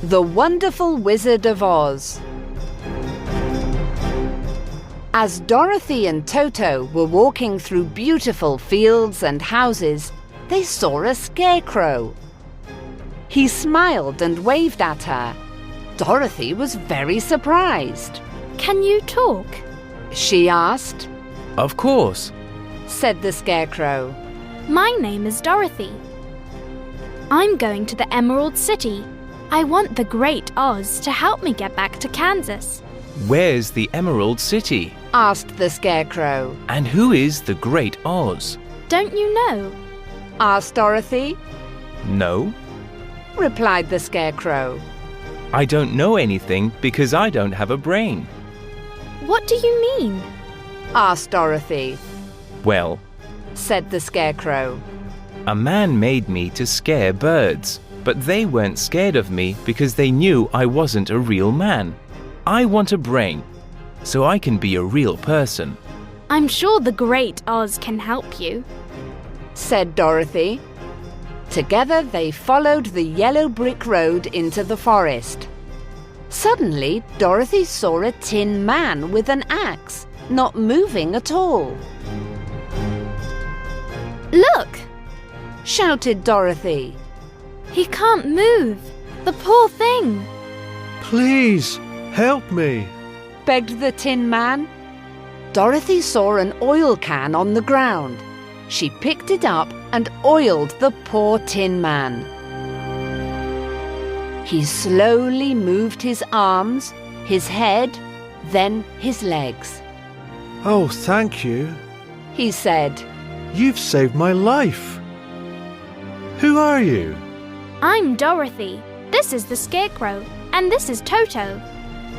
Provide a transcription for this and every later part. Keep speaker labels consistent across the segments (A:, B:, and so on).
A: The Wonderful Wizard of Oz. As Dorothy and Toto were walking through beautiful fields and houses, they saw a scarecrow. He smiled and waved at her. Dorothy was very surprised.
B: Can you talk?
A: She asked.
C: Of course,
A: Said the scarecrow.
B: My name is Dorothy. I'm going to the Emerald City. I want the Great Oz to help me get back to Kansas.
C: Where's the Emerald City?
A: Asked the scarecrow.
C: And who is the Great Oz?
B: Don't you know?
A: Asked Dorothy.
C: No,
A: Replied the scarecrow.
C: I don't know anything because I don't have a brain.
B: What do you mean?
A: Asked Dorothy.
C: Well,
A: Said the scarecrow.
C: a man made me to scare birds, but they weren't scared of me because they knew I wasn't a real man. I want a brain, so I can be a real person.
B: I'm sure the Great Oz can help you.
A: Said Dorothy. Together they followed the yellow brick road into the forest. Suddenly, Dorothy saw a tin man with an axe, not moving at all.
B: Look!
A: Shouted Dorothy.
B: He can't move. The poor thing.
D: Please, help me.
A: Begged the tin man. Dorothy saw an oil can on the ground. She picked it up and oiled the poor tin man. He slowly moved his arms, his head, then his legs.
D: Oh, thank you.
A: He said.
D: You've saved my life. Who are you?
B: I'm Dorothy. This is the Scarecrow. And this is Toto.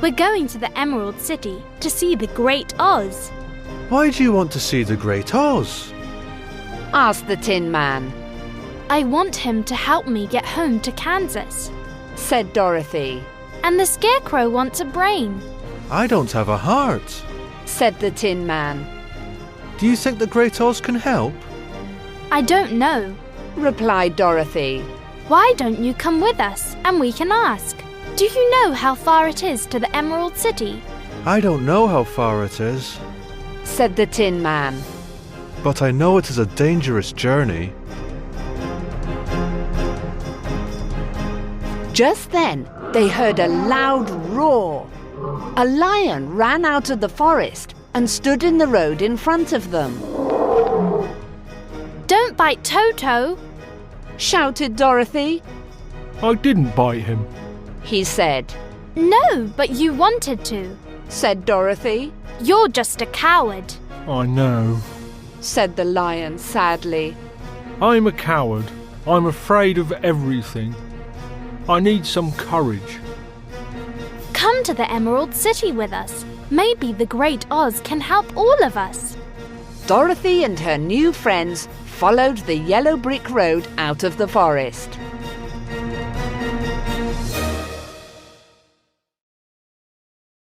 B: We're going to the Emerald City to see the Great Oz.
D: Why do you want to see the Great Oz?
A: Asked the tin man.
B: I want him to help me get home to Kansas.
A: Said Dorothy.
B: And the Scarecrow wants a brain.
D: I don't have a heart.
A: Said the tin man.
D: Do you think the Great Oz can help?
B: I don't know.
A: Replied Dorothy.
B: Why don't you come with us and we can ask? Do you know how far it is to the Emerald City?
D: I don't know how far it is,
A: Said the tin man.
D: but I know it is a dangerous journey.
A: Just then, they heard a loud roar. A lion ran out of the forest and stood in the road in front of them.
B: Don't bite Toto.
A: Shouted Dorothy.
E: I didn't bite him.
A: He said.
B: No, but you wanted to.
A: Said Dorothy.
B: You're just a coward.
E: I know.
A: Said the lion sadly.
E: I'm a coward. I'm afraid of everything. I need some courage.
B: Come to the Emerald City with us. Maybe the Great Oz can help all of us.
A: Dorothy and her new friends followed the yellow brick road out of the forest.